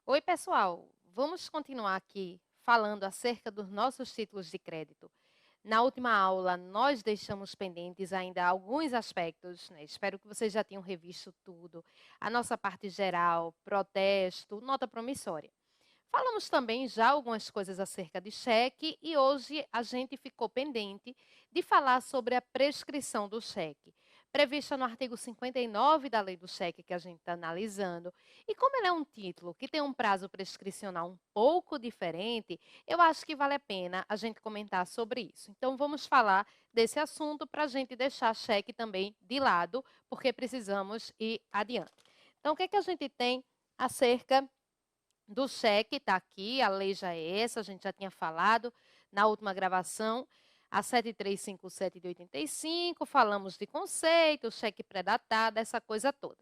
Oi, pessoal. Vamos continuar aqui falando acerca dos nossos títulos de crédito. Na última aula, nós deixamos pendentes ainda alguns aspectos, né? Espero que vocês já tenham revisto tudo. A nossa parte geral, protesto, nota promissória. Falamos também já algumas coisas acerca de cheque e hoje a gente ficou pendente de falar sobre a prescrição do cheque, prevista no artigo 59 da Lei do Cheque que a gente está analisando. E como ele é um título que tem um prazo prescricional um pouco diferente, eu acho que vale a pena a gente comentar sobre isso. Então vamos falar desse assunto para a gente deixar cheque também de lado, porque precisamos ir adiante. Então o que é que a gente tem acerca do cheque, está aqui, a lei já é essa, a gente já tinha falado na última gravação, a 7357 de 85, falamos de conceito, cheque pré-datado, essa coisa toda.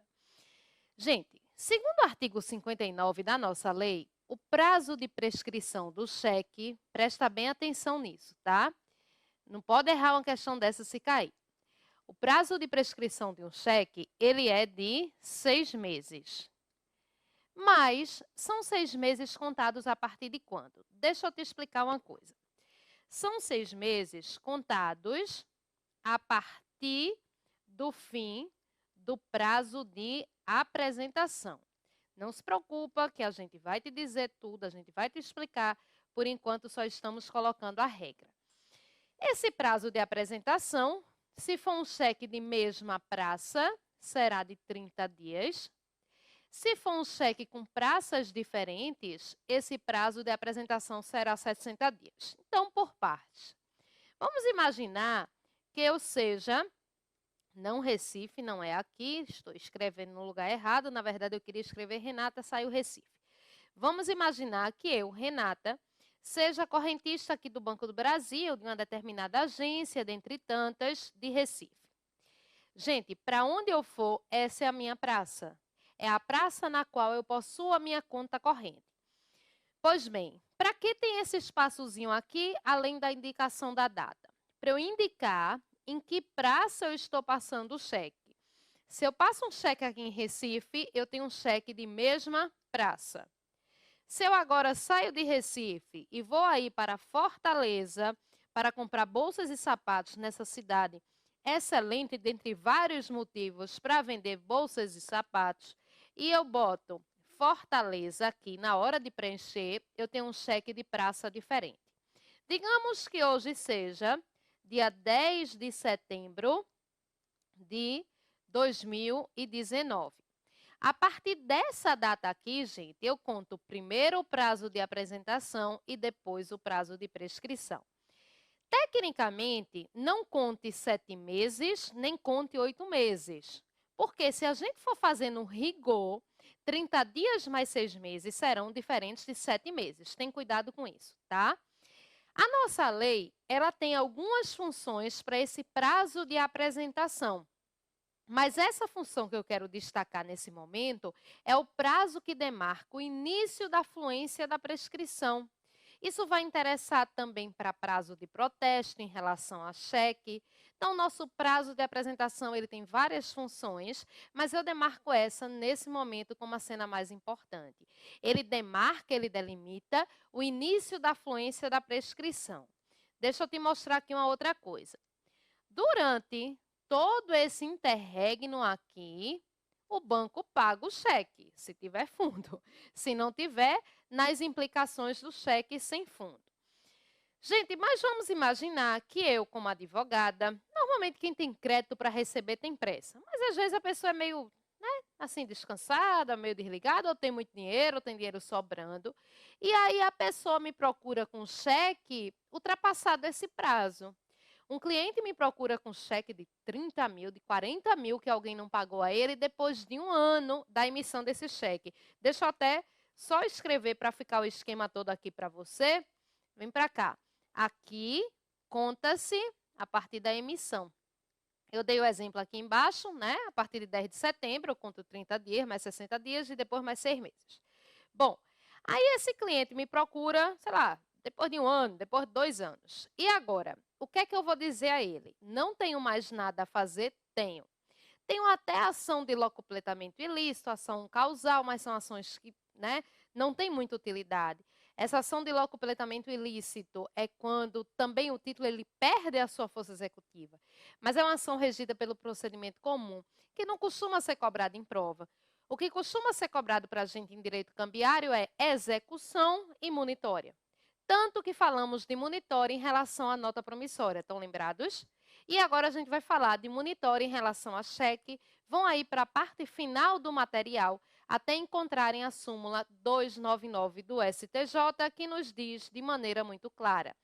Gente, segundo o artigo 59 da nossa lei, o prazo de prescrição do cheque, presta bem atenção nisso, tá? Não pode errar uma questão dessa se cair. O prazo de prescrição de um cheque, ele é de 6 meses. Mas são 6 meses contados a partir de quando? Deixa eu te explicar uma coisa. São 6 meses contados a partir do fim do prazo de apresentação. Não se preocupa que a gente vai te dizer tudo, a gente vai te explicar. Por enquanto, só estamos colocando a regra. Esse prazo de apresentação, se for um cheque de mesma praça, será de 30 dias. Se for um cheque com praças diferentes, esse prazo de apresentação será 60 dias. Então, por partes. Vamos imaginar que eu seja, não Recife, não é aqui, estou escrevendo no lugar errado, na verdade eu queria escrever Renata, saiu Recife. Vamos imaginar que eu, Renata, seja correntista aqui do Banco do Brasil, de uma determinada agência, dentre tantas, de Recife. Gente, para onde eu for, essa é a minha praça. É a praça na qual eu possuo a minha conta corrente. Pois bem, para que tem esse espaçozinho aqui, além da indicação da data? Para eu indicar em que praça eu estou passando o cheque. Se eu passo um cheque aqui em Recife, eu tenho um cheque de mesma praça. Se eu agora saio de Recife e vou aí para Fortaleza para comprar bolsas e sapatos nessa cidade excelente, dentre vários motivos para vender bolsas e sapatos, e eu boto Fortaleza aqui na hora de preencher, eu tenho um cheque de praça diferente. Digamos que hoje seja dia 10 de setembro de 2019. A partir dessa data aqui, gente, eu conto primeiro o prazo de apresentação e depois o prazo de prescrição. Tecnicamente, não conte 7 meses, nem conte 8 meses. Porque se a gente for fazendo rigor, 30 dias mais 6 meses serão diferentes de 7 meses. Tem cuidado com isso, tá? A nossa lei, ela tem algumas funções para esse prazo de apresentação. Mas essa função que eu quero destacar nesse momento é o prazo que demarca o início da fluência da prescrição. Isso vai interessar também para prazo de protesto em relação a cheque. Então, nosso prazo de apresentação ele tem várias funções, mas eu demarco essa nesse momento como a cena mais importante. Ele demarca, ele delimita o início da fluência da prescrição. Deixa eu te mostrar aqui uma outra coisa. Durante todo esse interregno aqui, o banco paga o cheque, se tiver fundo. Se não tiver, nas implicações do cheque sem fundo. Gente, mas vamos imaginar que eu, como advogada, normalmente quem tem crédito para receber tem pressa. Mas às vezes a pessoa é meio, né, assim, descansada, meio desligada, ou tem muito dinheiro, ou tem dinheiro sobrando. E aí a pessoa me procura com cheque ultrapassado esse prazo. Um cliente me procura com cheque de 30 mil, de 40 mil que alguém não pagou a ele depois de um ano da emissão desse cheque. Deixa eu até só escrever para ficar o esquema todo aqui para você. Vem para cá. Aqui conta-se a partir da emissão. Eu dei o exemplo aqui embaixo, né? A partir de 10 de setembro, eu conto 30 dias, mais 60 dias e depois mais 6 meses. Bom, aí esse cliente me procura, sei lá, depois de um ano, depois de 2 anos. E agora, o que é que eu vou dizer a ele? Não tenho mais nada a fazer? Tenho. Tenho até ação de locupletamento ilícito, ação causal, mas são ações que, né, não tem muita utilidade. Essa ação de locupletamento ilícito é quando também o título ele perde a sua força executiva, mas é uma ação regida pelo procedimento comum, que não costuma ser cobrada em prova. O que costuma ser cobrado para a gente em direito cambiário é execução e monitória. Tanto que falamos de monitória em relação à nota promissória, estão lembrados? E agora a gente vai falar de monitória em relação a cheque. Vão aí para a parte final do material, até encontrarem a súmula 299 do STJ, que nos diz de maneira muito clara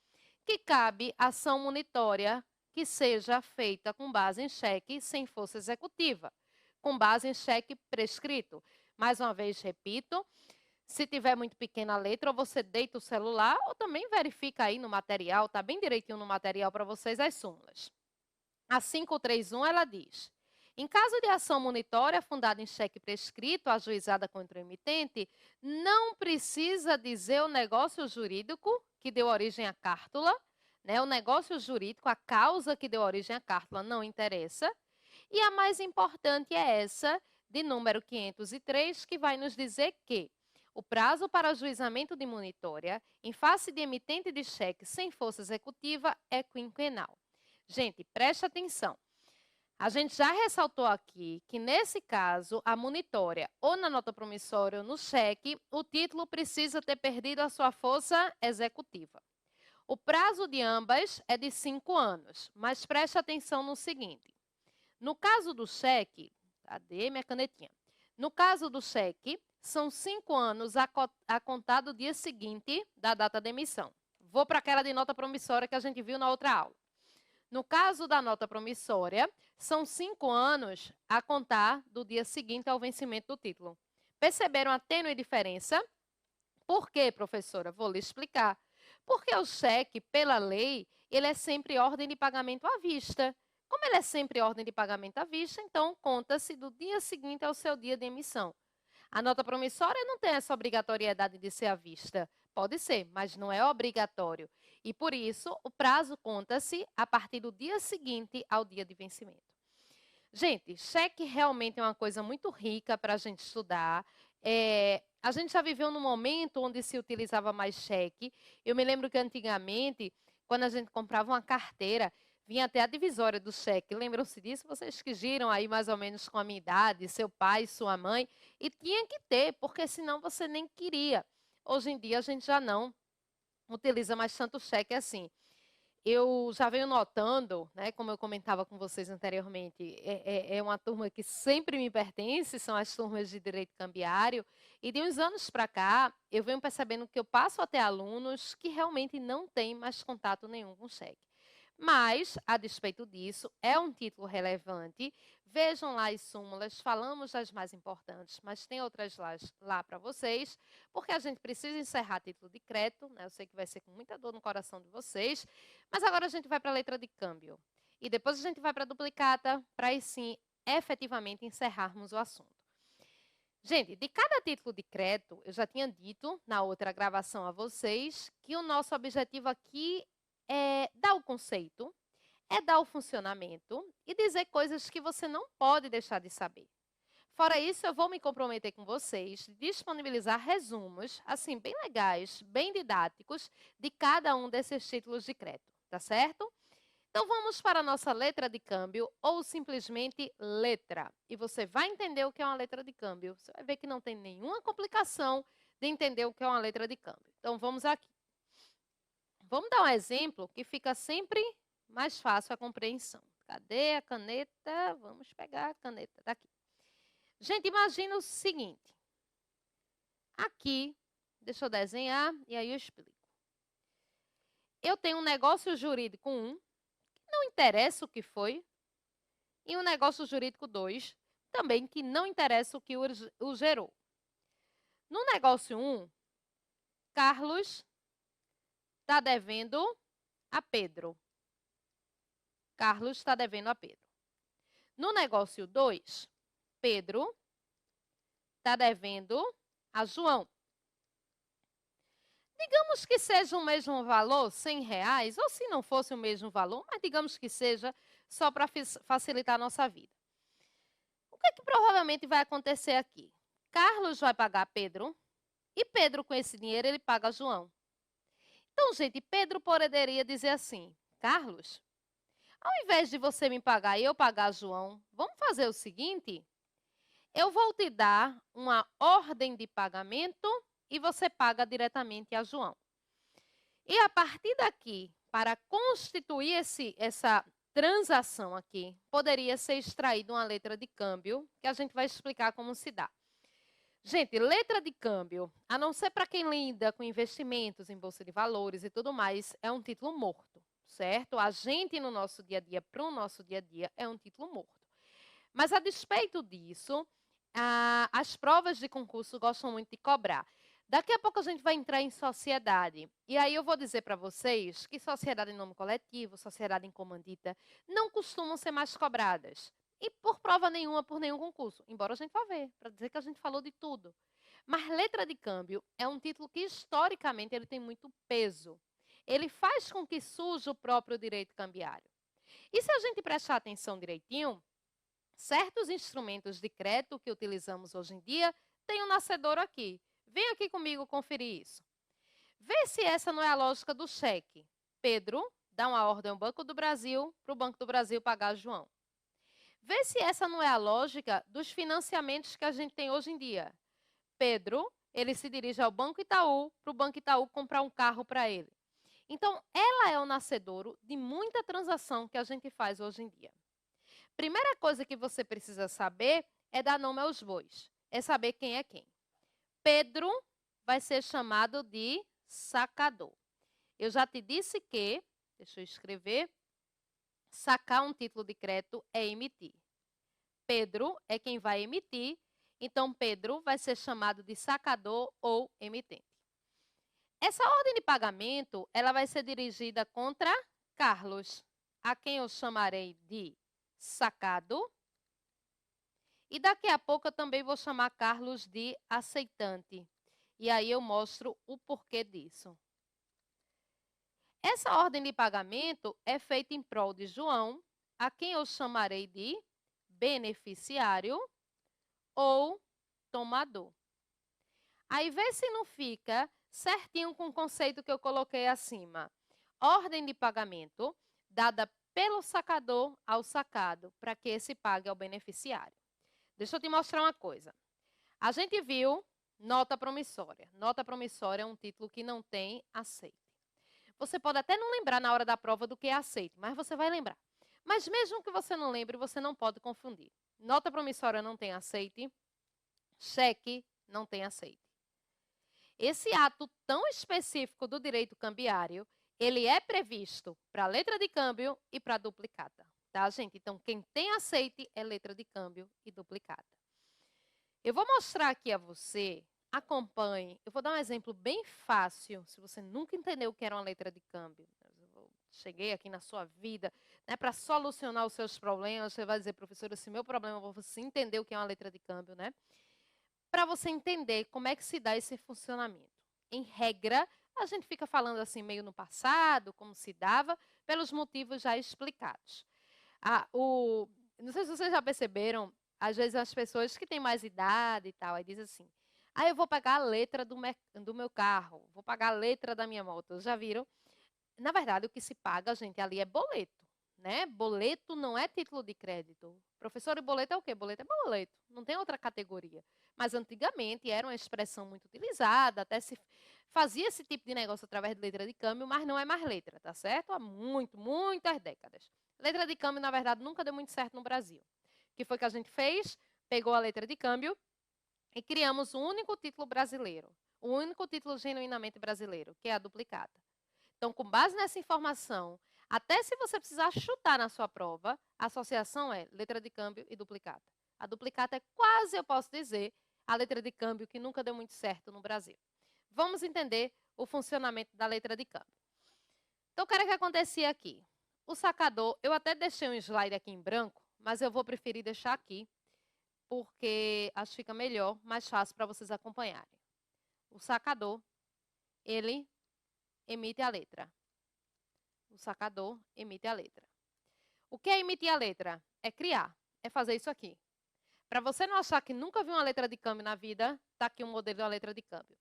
que cabe ação monitória que seja feita com base em cheque sem força executiva, com base em cheque prescrito. Mais uma vez, repito, se tiver muito pequena a letra, ou você deita o celular, ou também verifica aí no material, está bem direitinho no material para vocês as súmulas. A 531, ela diz: em caso de ação monitória fundada em cheque prescrito, ajuizada contra o emitente, não precisa dizer o negócio jurídico que deu origem à cártula, né? O negócio jurídico, a causa que deu origem à cártula, não interessa. E a mais importante é essa, de número 503, que vai nos dizer que o prazo para ajuizamento de monitória, em face de emitente de cheque sem força executiva, é quinquenal. Gente, preste atenção. A gente já ressaltou aqui que, nesse caso, a monitória, ou na nota promissória ou no cheque, o título precisa ter perdido a sua força executiva. O prazo de ambas é de 5 anos, mas preste atenção no seguinte. No caso do cheque, cadê minha canetinha? No caso do cheque, são 5 anos a contar do dia seguinte da data de emissão. Vou para aquela de nota promissória que a gente viu na outra aula. No caso da nota promissória, são 5 anos a contar do dia seguinte ao vencimento do título. Perceberam a tênue diferença? Por quê, professora? Vou lhe explicar. Porque o cheque, pela lei, ele é sempre ordem de pagamento à vista. Como ele é sempre ordem de pagamento à vista, então conta-se do dia seguinte ao seu dia de emissão. A nota promissória não tem essa obrigatoriedade de ser à vista. Pode ser, mas não é obrigatório. E, por isso, o prazo conta-se a partir do dia seguinte ao dia de vencimento. Gente, cheque realmente é uma coisa muito rica para a gente estudar. A gente já viveu num momento onde se utilizava mais cheque. Eu me lembro que antigamente, quando a gente comprava uma carteira, vinha até a divisória do cheque. Lembram-se disso? Vocês que giram aí mais ou menos com a minha idade, seu pai, sua mãe, e tinha que ter, porque senão você nem queria. Hoje em dia a gente já não utiliza mais tanto cheque assim. Eu já venho notando, né, como eu comentava com vocês anteriormente, é uma turma que sempre me pertence, são as turmas de direito cambiário, e de uns anos para cá, eu venho percebendo que eu passo até alunos que realmente não têm mais contato nenhum com cheque. Mas, a despeito disso, é um título relevante. Vejam lá as súmulas, falamos das mais importantes, mas tem outras lá para vocês, porque a gente precisa encerrar título de crédito, né? Eu sei que vai ser com muita dor no coração de vocês, mas agora a gente vai para a letra de câmbio. E depois a gente vai para a duplicata, para aí sim, efetivamente, encerrarmos o assunto. Gente, de cada título de crédito, eu já tinha dito na outra gravação a vocês que o nosso objetivo aqui é dar o conceito, é dar o funcionamento e dizer coisas que você não pode deixar de saber. Fora isso, eu vou me comprometer com vocês de disponibilizar resumos, assim, bem legais, bem didáticos, de cada um desses títulos de crédito, tá certo? Então, vamos para a nossa letra de câmbio, ou simplesmente letra. E você vai entender o que é uma letra de câmbio. Você vai ver que não tem nenhuma complicação de entender o que é uma letra de câmbio. Então, vamos aqui. Vamos dar um exemplo que fica sempre mais fácil a compreensão. Cadê a caneta? Vamos pegar a caneta daqui. Gente, imagina o seguinte. Aqui, deixa eu desenhar e aí eu explico. Eu tenho um negócio jurídico 1, que não interessa o que foi, e um negócio jurídico 2, também que não interessa o que o gerou. No negócio 1, Carlos está devendo a Pedro. Carlos está devendo a Pedro. No negócio 2, Pedro está devendo a João. Digamos que seja o mesmo valor, R$100, ou se não fosse o mesmo valor, mas digamos que seja só para facilitar a nossa vida. O que é que provavelmente vai acontecer aqui? Carlos vai pagar Pedro E Pedro, com esse dinheiro, ele paga João. Então, gente, Pedro poderia dizer assim: Carlos, ao invés de você me pagar e eu pagar João, vamos fazer o seguinte: eu vou te dar uma ordem de pagamento e você paga diretamente a João. E a partir daqui, para constituir essa transação aqui, poderia ser extraída uma letra de câmbio, que a gente vai explicar como se dá. Gente, letra de câmbio, a não ser para quem lida com investimentos em bolsa de valores e tudo mais, é um título morto, certo? A gente no nosso dia a dia, para o nosso dia a dia, é um título morto. Mas a despeito disso, as provas de concurso gostam muito de cobrar. Daqui a pouco a gente vai entrar em sociedade. E aí eu vou dizer para vocês que sociedade em nome coletivo, sociedade em comandita, não costumam ser mais cobradas. E por prova nenhuma, por nenhum concurso. Embora a gente vá ver, para dizer que a gente falou de tudo. Mas letra de câmbio é um título que, historicamente, ele tem muito peso. Ele faz com que surja o próprio direito cambiário. E se a gente prestar atenção direitinho, certos instrumentos de crédito que utilizamos hoje em dia têm um nascedouro aqui. Vem aqui comigo conferir isso. Vê se essa não é a lógica do cheque. Pedro dá uma ordem ao Banco do Brasil para o Banco do Brasil pagar João. Vê se essa não é a lógica dos financiamentos que a gente tem hoje em dia. Pedro, ele se dirige ao Banco Itaú para o Banco Itaú comprar um carro para ele. Então, ela é o nascedouro de muita transação que a gente faz hoje em dia. Primeira coisa que você precisa saber é dar nome aos bois. É saber quem é quem. Pedro vai ser chamado de sacador. Eu já te disse que, deixa eu escrever, sacar um título de crédito é emitir. Pedro é quem vai emitir, então Pedro vai ser chamado de sacador ou emitente. Essa ordem de pagamento, ela vai ser dirigida contra Carlos, a quem eu chamarei de sacado. E daqui a pouco eu também vou chamar Carlos de aceitante. E aí eu mostro o porquê disso. Essa ordem de pagamento é feita em prol de João, a quem eu chamarei de beneficiário ou tomador. Aí vê se não fica certinho com o conceito que eu coloquei acima. Ordem de pagamento dada pelo sacador ao sacado, para que esse pague ao beneficiário. Deixa eu te mostrar uma coisa. A gente viu nota promissória. Nota promissória é um título que não tem aceite. Você pode até não lembrar na hora da prova do que é aceite, mas você vai lembrar. Mas mesmo que você não lembre, você não pode confundir. Nota promissória não tem aceite, cheque não tem aceite. Esse ato tão específico do direito cambiário, ele é previsto para letra de câmbio e para duplicata, tá, gente? Então, quem tem aceite é letra de câmbio e duplicata. Eu vou mostrar aqui a você, acompanhe, eu vou dar um exemplo bem fácil, se você nunca entendeu o que era uma letra de câmbio. Cheguei aqui na sua vida, né, para solucionar os seus problemas, você vai dizer, professora, se meu problema é você entender o que é uma letra de câmbio, né? Para você entender como é que se dá esse funcionamento. Em regra, a gente fica falando assim meio no passado, como se dava, pelos motivos já explicados. Não sei se vocês já perceberam, às vezes as pessoas que têm mais idade e tal, aí dizem assim, eu vou pagar a letra do meu carro, vou pagar a letra da minha moto. Já viram? Na verdade, o que se paga, gente, ali é boleto, né? Boleto não é título de crédito. Professor, e boleto é o quê? Boleto é boleto, não tem outra categoria. Mas antigamente era uma expressão muito utilizada, até se fazia esse tipo de negócio através de letra de câmbio, mas não é mais letra, tá certo? Há muitas décadas. Letra de câmbio, na verdade, nunca deu muito certo no Brasil. O que foi que a gente fez? Pegou a letra de câmbio e criamos um único título brasileiro, o único título genuinamente brasileiro, que é a duplicata. Então, com base nessa informação, até se você precisar chutar na sua prova, a associação é letra de câmbio e duplicata. A duplicata é quase, eu posso dizer, a letra de câmbio que nunca deu muito certo no Brasil. Vamos entender o funcionamento da letra de câmbio. Então, o que era que acontecia aqui? O sacador, eu até deixei um slide aqui em branco, mas eu vou preferir deixar aqui, porque acho que fica melhor, mais fácil para vocês acompanharem. O sacador, ele emite a letra. O sacador emite a letra. O que é emitir a letra? É criar, é fazer isso aqui. Para você não achar que nunca viu uma letra de câmbio na vida, está aqui um modelo da letra de câmbio.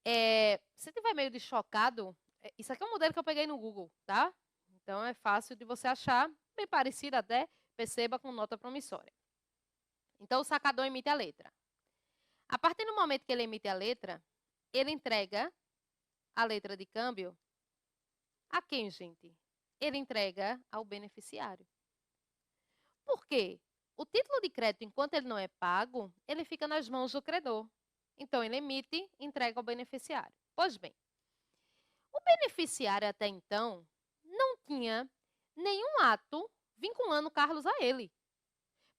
Se tiver meio de chocado, isso aqui é um modelo que eu peguei no Google, tá? Então, é fácil de você achar, bem parecido até, perceba, com nota promissória. Então, o sacador emite a letra. A partir do momento que ele emite a letra, ele entrega a letra de câmbio a quem, gente? Ele entrega ao beneficiário. Por quê? O título de crédito, enquanto ele não é pago, ele fica nas mãos do credor. Então, ele emite e entrega ao beneficiário. Pois bem, o beneficiário até então não tinha nenhum ato vinculando Carlos a ele.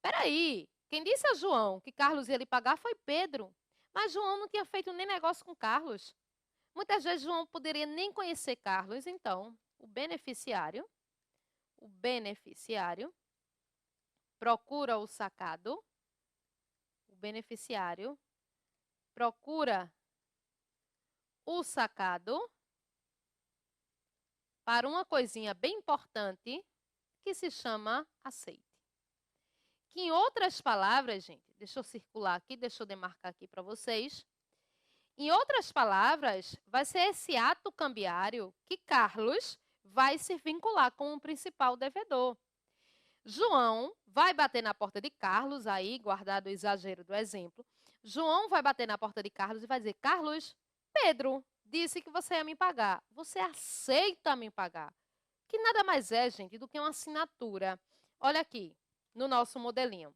Peraí, quem disse a João que Carlos ia lhe pagar foi Pedro. Mas João não tinha feito nem negócio com Carlos. Muitas vezes João poderia nem conhecer Carlos, então o beneficiário procura o sacado, o beneficiário procura o sacado para uma coisinha bem importante que se chama aceite. Que, em outras palavras, gente, deixa eu circular aqui, deixa eu demarcar aqui para vocês. Em outras palavras, vai ser esse ato cambiário que Carlos vai se vincular com o principal devedor. João vai bater na porta de Carlos, aí, guardado o exagero do exemplo. João vai bater na porta de Carlos e vai dizer: Carlos, Pedro disse que você ia me pagar. Você aceita me pagar? Que nada mais é, gente, do que uma assinatura. Olha aqui, no nosso modelinho.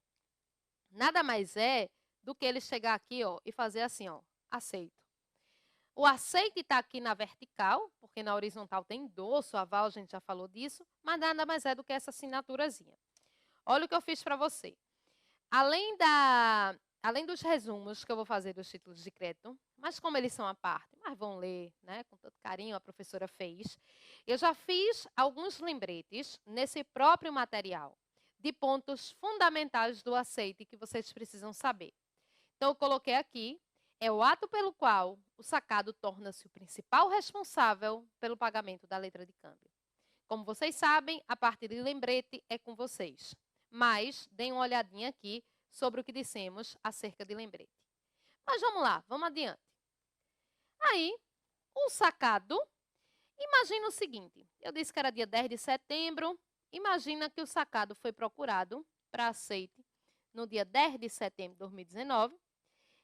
Nada mais é do que ele chegar aqui, ó, e fazer assim, ó, aceito. O aceite está aqui na vertical, porque na horizontal tem endosso, aval, a gente já falou disso, mas nada mais é do que essa assinaturazinha. Olha o que eu fiz para você. Além dos resumos que eu vou fazer dos títulos de crédito, mas como eles são à parte, mas vão ler, né, com todo carinho, a professora fez, eu já fiz alguns lembretes nesse próprio material de pontos fundamentais do aceite que vocês precisam saber. Então, eu coloquei aqui, é o ato pelo qual o sacado torna-se o principal responsável pelo pagamento da letra de câmbio. Como vocês sabem, a parte de lembrete é com vocês. Mas, deem uma olhadinha aqui sobre o que dissemos acerca de lembrete. Mas vamos lá, vamos adiante. Aí, o sacado, imagina o seguinte, eu disse que era dia 10 de setembro, imagina que o sacado foi procurado para aceite no dia 10 de setembro de 2019,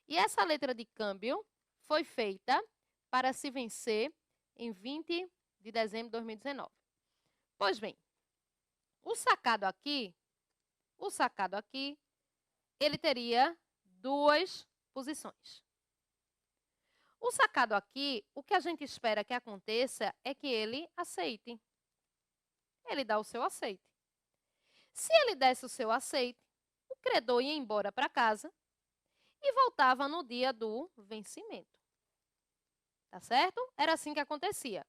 e essa letra de câmbio foi feita para se vencer em 20 de dezembro de 2019. Pois bem, o sacado aqui, ele teria duas posições. O sacado aqui, o que a gente espera que aconteça é que ele aceite. Ele dá o seu aceite. Se ele desse o seu aceite, o credor ia embora para casa e voltava no dia do vencimento. Tá certo? Era assim que acontecia.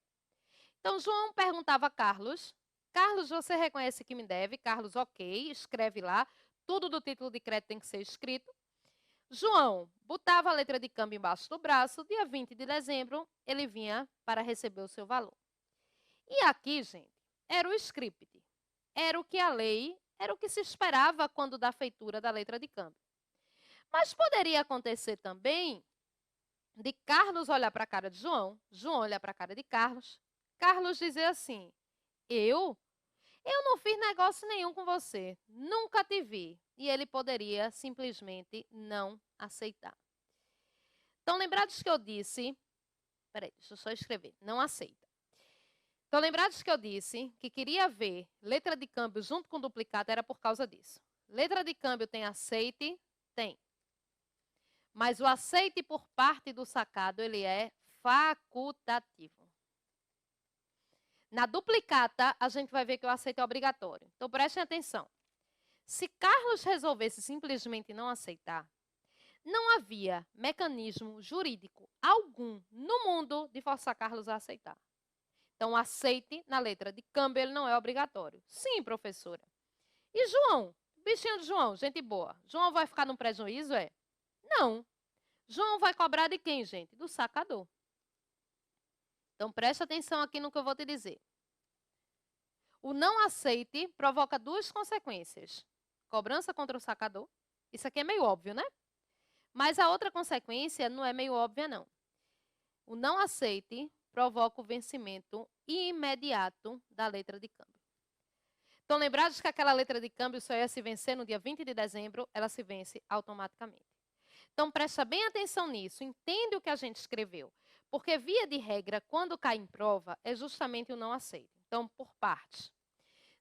Então, João perguntava a Carlos: Carlos, você reconhece que me deve? Carlos, ok, escreve lá. Tudo do título de crédito tem que ser escrito. João botava a letra de câmbio embaixo do braço. Dia 20 de dezembro, ele vinha para receber o seu valor. E aqui, gente, era o script. Era o que a lei, era o que se esperava quando da feitura da letra de câmbio. Mas poderia acontecer também de Carlos olhar para a cara de João, João olhar para a cara de Carlos, Carlos dizer assim: eu não fiz negócio nenhum com você, nunca te vi. E ele poderia simplesmente não aceitar. Então, lembrados que eu disse... Peraí, deixa eu só escrever. Não aceita. Então, lembrados que eu disse que queria ver letra de câmbio junto com duplicata era por causa disso. Letra de câmbio tem aceite? Tem. Mas o aceite por parte do sacado, ele é facultativo. Na duplicata, a gente vai ver que o aceite é obrigatório. Então, prestem atenção. Se Carlos resolvesse simplesmente não aceitar, não havia mecanismo jurídico algum no mundo de forçar Carlos a aceitar. Então, o aceite na letra de câmbio, ele não é obrigatório. Sim, professora. E João? Bichinho de João, gente boa. João vai ficar no prejuízo, é? Não. João vai cobrar de quem, gente? Do sacador. Então, preste atenção aqui no que eu vou te dizer. O não aceite provoca duas consequências. Cobrança contra o sacador. Isso aqui é meio óbvio, né? Mas a outra consequência não é meio óbvia, não. O não aceite provoca o vencimento imediato da letra de câmbio. Então, lembrados que aquela letra de câmbio só ia se vencer no dia 20 de dezembro, ela se vence automaticamente. Então, presta bem atenção nisso, entende o que a gente escreveu. Porque, via de regra, quando cai em prova, é justamente o não aceite. Então, por partes.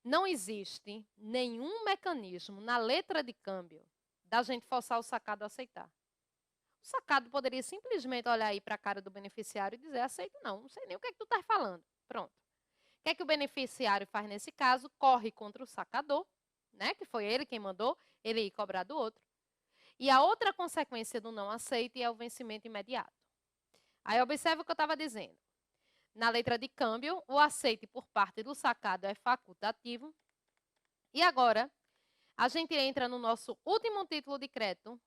Não existe nenhum mecanismo na letra de câmbio da gente forçar o sacado a aceitar. O sacado poderia simplesmente olhar aí para a cara do beneficiário e dizer, aceito não sei nem o que é que tu estás falando. Pronto. O que é que o beneficiário faz nesse caso? Corre contra o sacador, né? Que foi ele quem mandou ele ir cobrar do outro. E a outra consequência do não aceite é o vencimento imediato. Aí observa o que eu estava dizendo. Na letra de câmbio, o aceite por parte do sacado é facultativo. E agora, a gente entra no nosso último título de crédito,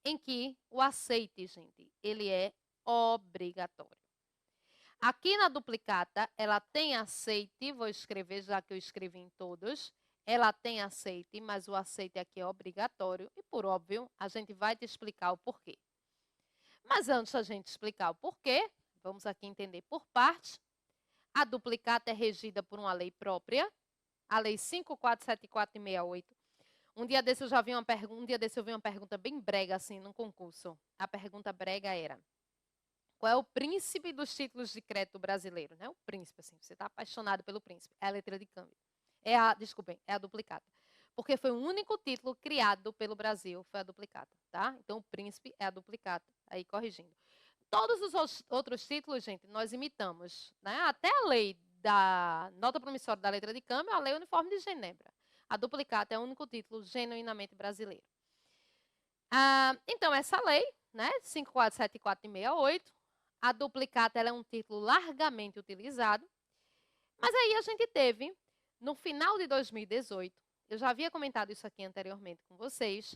em que o aceite, gente, ele é obrigatório. Aqui na duplicata, ela tem aceite, vou escrever já que eu escrevi em todos, ela tem aceite, mas o aceite aqui é obrigatório e, por óbvio, a gente vai te explicar o porquê. Mas antes da gente explicar o porquê, vamos aqui entender por partes. A duplicata é regida por uma lei própria, a lei 5474 e 68. Um dia desse eu vi uma pergunta bem brega assim num concurso. A pergunta brega era: qual é o príncipe dos títulos de crédito brasileiro, né? O príncipe, assim, você está apaixonado pelo príncipe. É a letra de câmbio. Desculpem, é a duplicata. Porque foi o único título criado pelo Brasil, foi a duplicata, tá? Então, o príncipe é a duplicata, aí corrigindo. Todos os outros títulos, gente, nós imitamos, né? Até a lei da nota promissória da letra de câmbio, a lei uniforme de Genebra. A duplicata é o único título genuinamente brasileiro. Então, essa lei, né, 5474 e 68, a duplicata ela é um título largamente utilizado, mas aí a gente teve, no final de 2018, eu já havia comentado isso aqui anteriormente com vocês,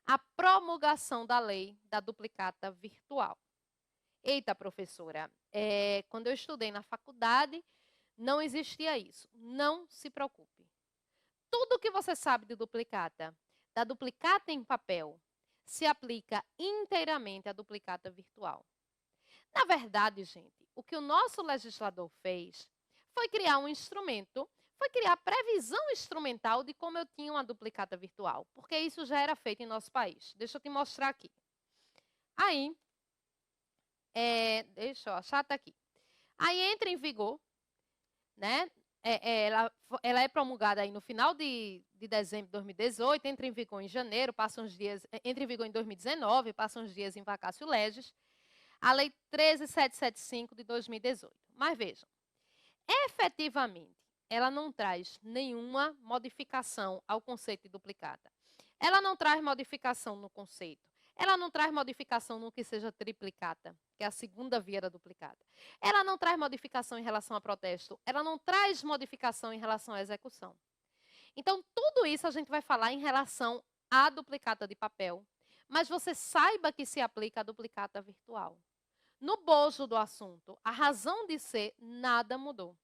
a promulgação da lei da duplicata virtual. Eita, professora, quando eu estudei na faculdade, não existia isso. Não se preocupe. Tudo que você sabe de duplicata, da duplicata em papel, se aplica inteiramente à duplicata virtual. Na verdade, gente, o que o nosso legislador fez foi criar um instrumento, foi criar a previsão instrumental de como eu tinha uma duplicata virtual, porque isso já era feito em nosso país. Deixa eu te mostrar aqui. Aí, deixa eu achar, tá aqui. Aí entra em vigor, né? Ela é promulgada aí no final de dezembro de 2018, entra em vigor em janeiro, passa uns dias, entra em vigor em 2019, passa uns dias em vacácio legis, a Lei 13.775 de 2018. Mas vejam, efetivamente, ela não traz nenhuma modificação ao conceito de duplicata. Ela não traz modificação no conceito. Ela não traz modificação no que seja triplicata, que é a segunda via da duplicata. Ela não traz modificação em relação a protesto. Ela não traz modificação em relação à execução. Então, tudo isso a gente vai falar em relação à duplicata de papel, mas você saiba que se aplica à duplicata virtual. No bojo do assunto, a razão de ser, nada mudou.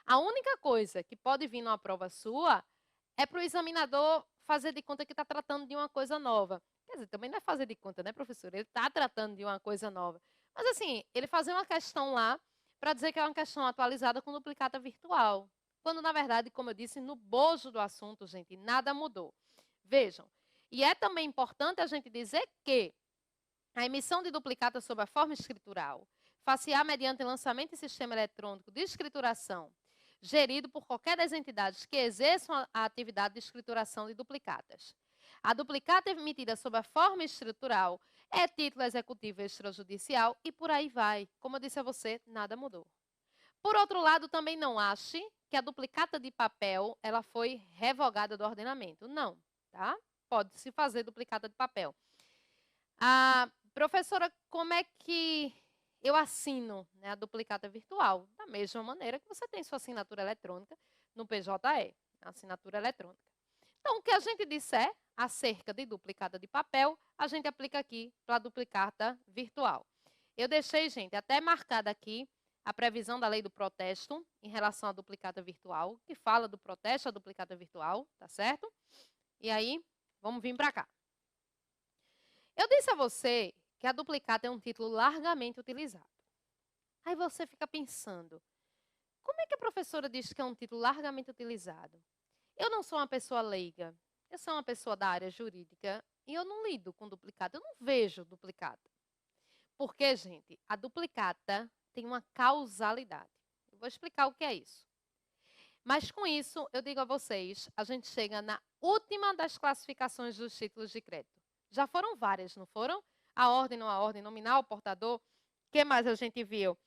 A única coisa que pode vir numa prova sua é para o examinador fazer de conta que está tratando de uma coisa nova. Quer dizer, também não é fazer de conta, né, professor? Ele está tratando de uma coisa nova. Mas, assim, ele fazer uma questão lá para dizer que é uma questão atualizada com duplicata virtual. Quando, na verdade, como eu disse, no bojo do assunto, gente, nada mudou. Vejam, e é também importante a gente dizer que a emissão de duplicata sob a forma escritural, facear mediante lançamento em sistema eletrônico de escrituração, gerido por qualquer das entidades que exerçam a atividade de escrituração de duplicatas. A duplicata emitida sob a forma escritural é título executivo extrajudicial e por aí vai. Como eu disse a você, nada mudou. Por outro lado, também não ache que a duplicata de papel ela foi revogada do ordenamento. Não, tá? Pode-se fazer duplicata de papel. Professora, como é que eu assino, né, a duplicata virtual? Da mesma maneira que você tem sua assinatura eletrônica no PJE, a assinatura eletrônica. Então, o que a gente disser acerca de duplicata de papel, a gente aplica aqui para a duplicata virtual. Eu deixei, gente, até marcada aqui a previsão da lei do protesto em relação à duplicata virtual, que fala do protesto à duplicata virtual, tá certo? E aí, vamos vir para cá. Eu disse a você que a duplicata é um título largamente utilizado. Aí você fica pensando, como é que a professora diz que é um título largamente utilizado? Eu não sou uma pessoa leiga, eu sou uma pessoa da área jurídica e eu não lido com duplicata, eu não vejo duplicata. Porque, gente, a duplicata tem uma causalidade. Eu vou explicar o que é isso. Mas com isso, eu digo a vocês, a gente chega na última das classificações dos títulos de crédito. Já foram várias, não foram? A ordem, não a ordem, nominal, portador. O que mais a gente viu?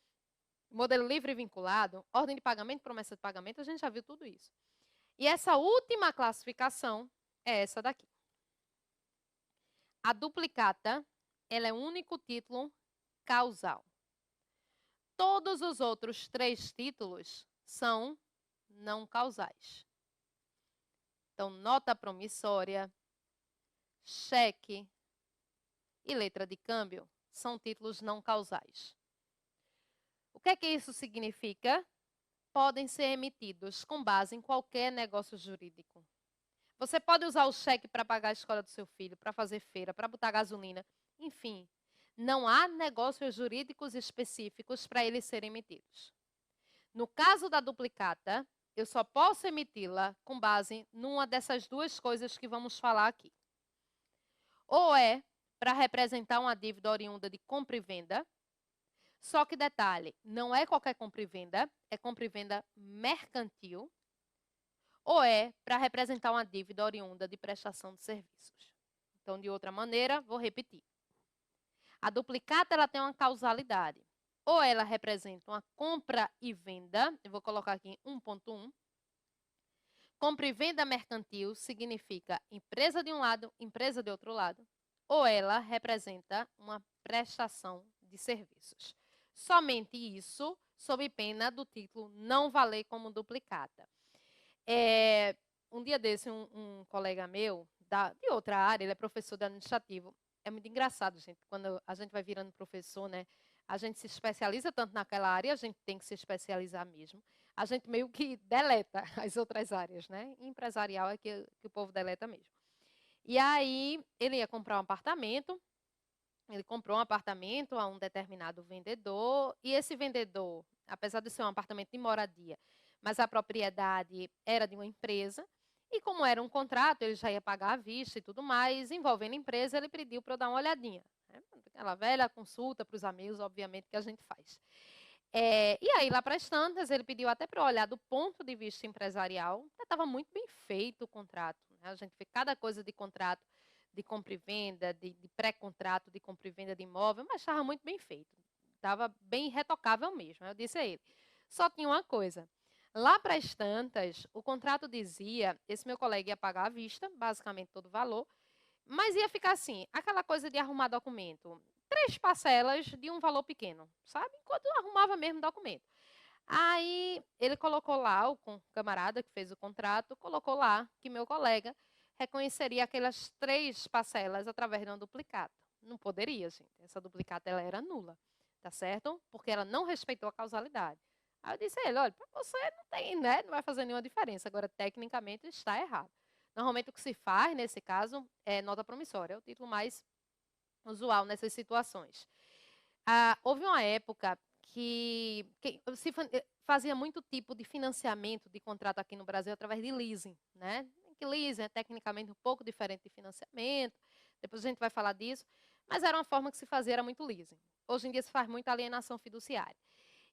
Modelo livre e vinculado, ordem de pagamento, promessa de pagamento, a gente já viu tudo isso. E essa última classificação é essa daqui. A duplicata, ela é o único título causal. Todos os outros 3 títulos são não causais. Então, nota promissória, cheque e letra de câmbio são títulos não causais. O que é que isso significa? Podem ser emitidos com base em qualquer negócio jurídico. Você pode usar o cheque para pagar a escola do seu filho, para fazer feira, para botar gasolina, enfim. Não há negócios jurídicos específicos para eles serem emitidos. No caso da duplicata, eu só posso emiti-la com base numa dessas 2 coisas que vamos falar aqui. Ou é para representar uma dívida oriunda de compra e venda, só que detalhe, não é qualquer compra e venda, é compra e venda mercantil, ou é para representar uma dívida oriunda de prestação de serviços. Então, de outra maneira, vou repetir. A duplicata ela tem uma causalidade. Ou ela representa uma compra e venda, eu vou colocar aqui em 1.1. Compra e venda mercantil significa empresa de um lado, empresa de outro lado. Ou ela representa uma prestação de serviços. Somente isso, sob pena do título não valer como duplicata. Um dia desse, um colega meu, de outra área, ele é professor de administrativo. É muito engraçado, gente, quando a gente vai virando professor, né? A gente se especializa tanto naquela área, a gente tem que se especializar mesmo. A gente meio que deleta as outras áreas, né? Empresarial é que o povo deleta mesmo. E aí, ele ia comprar um apartamento, ele comprou um apartamento a um determinado vendedor, e esse vendedor, apesar de ser um apartamento de moradia, mas a propriedade era de uma empresa, e como era um contrato, ele já ia pagar à vista e tudo mais, envolvendo a empresa, ele pediu para eu dar uma olhadinha. Né? Aquela velha consulta para os amigos, obviamente, que a gente faz. E aí, lá para as tantas, ele pediu até para eu olhar do ponto de vista empresarial, estava muito bem feito o contrato. Né? A gente vê cada coisa de contrato, de compra e venda, de pré-contrato, de compra e venda de imóvel, mas estava muito bem feito. Estava bem retocável mesmo. Eu disse a ele. Só tinha uma coisa. Lá para as tantas, o contrato dizia, esse meu colega ia pagar à vista, basicamente todo o valor, mas ia ficar assim, aquela coisa de arrumar documento. 3 parcelas de um valor pequeno, sabe? Enquanto eu arrumava mesmo documento. Aí ele colocou lá, o camarada que fez o contrato, colocou lá que meu colega reconheceria aquelas 3 parcelas através de uma duplicata. Não poderia, gente. Essa duplicata ela era nula, tá certo? Porque ela não respeitou a causalidade. Aí eu disse a ele, olha, para você não tem, né? Não vai fazer nenhuma diferença. Agora, tecnicamente, está errado. Normalmente, o que se faz, nesse caso, é nota promissória. É o título mais usual nessas situações. Houve uma época que se fazia muito tipo de financiamento de contrato aqui no Brasil através de leasing, né? Que leasing é tecnicamente um pouco diferente de financiamento, depois a gente vai falar disso, mas era uma forma que se fazia, era muito leasing. Hoje em dia se faz muita alienação fiduciária.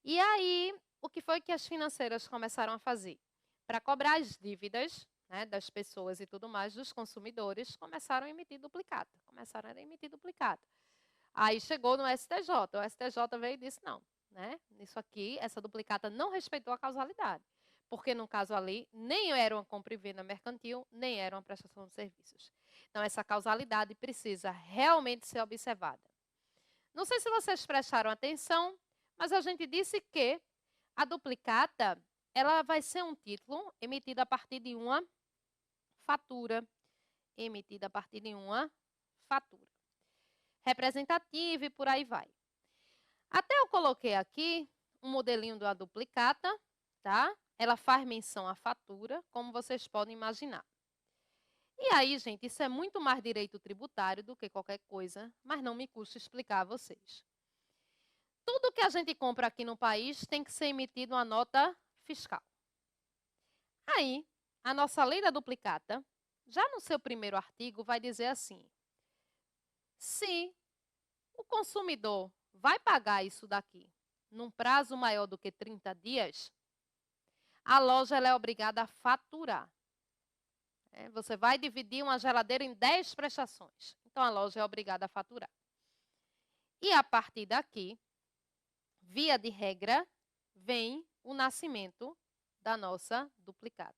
E aí, o que foi que as financeiras começaram a fazer? Para cobrar as dívidas, né, das pessoas e tudo mais, dos consumidores, começaram a emitir duplicata. Começaram a emitir duplicata. Aí chegou no STJ. O STJ veio e disse, não, né? Isso aqui, essa duplicata não respeitou a causalidade. Porque, no caso ali, nem era uma compra e venda mercantil, nem era uma prestação de serviços. Então, essa causalidade precisa realmente ser observada. Não sei se vocês prestaram atenção, mas a gente disse que a duplicata, ela vai ser um título emitido a partir de uma fatura. Emitida a partir de uma fatura. Representativa e por aí vai. Até eu coloquei aqui um modelinho da duplicata, tá? Ela faz menção à fatura, como vocês podem imaginar. E aí, gente, isso é muito mais direito tributário do que qualquer coisa, mas não me custa explicar a vocês. Tudo que a gente compra aqui no país tem que ser emitido uma nota fiscal. Aí, a nossa lei da duplicata, já no seu primeiro artigo, vai dizer assim: se o consumidor vai pagar isso daqui num prazo maior do que 30 dias, a loja ela é obrigada a faturar. Você vai dividir uma geladeira em 10 prestações. Então, a loja é obrigada a faturar. E a partir daqui, via de regra, vem o nascimento da nossa duplicata.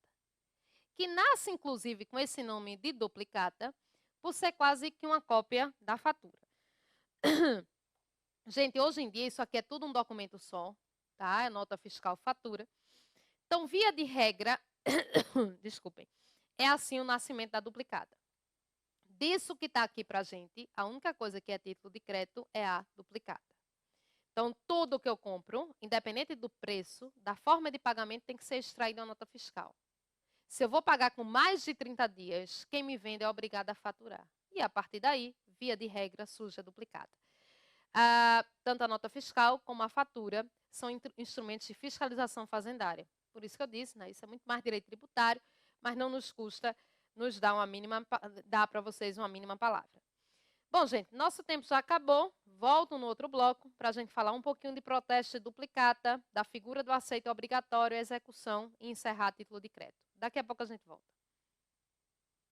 Que nasce, inclusive, com esse nome de duplicata, por ser quase que uma cópia da fatura. Gente, hoje em dia, isso aqui é tudo um documento só, tá? É nota fiscal fatura. Então, via de regra, desculpem, é assim o nascimento da duplicata. Disso que está aqui para a gente, a única coisa que é título de crédito é a duplicata. Então, tudo que eu compro, independente do preço, da forma de pagamento, tem que ser extraído a nota fiscal. Se eu vou pagar com mais de 30 dias, quem me vende é obrigado a faturar. E a partir daí, via de regra, surge a duplicata. Tanto a nota fiscal como a fatura são instrumentos de fiscalização fazendária. Por isso que eu disse, né, isso é muito mais direito tributário, mas não nos custa nos dar dar para vocês uma mínima palavra. Bom, gente, nosso tempo já acabou. Volto no outro bloco para a gente falar um pouquinho de protesto de duplicata, da figura do aceito obrigatório, execução e encerrar a título de crédito. Daqui a pouco a gente volta.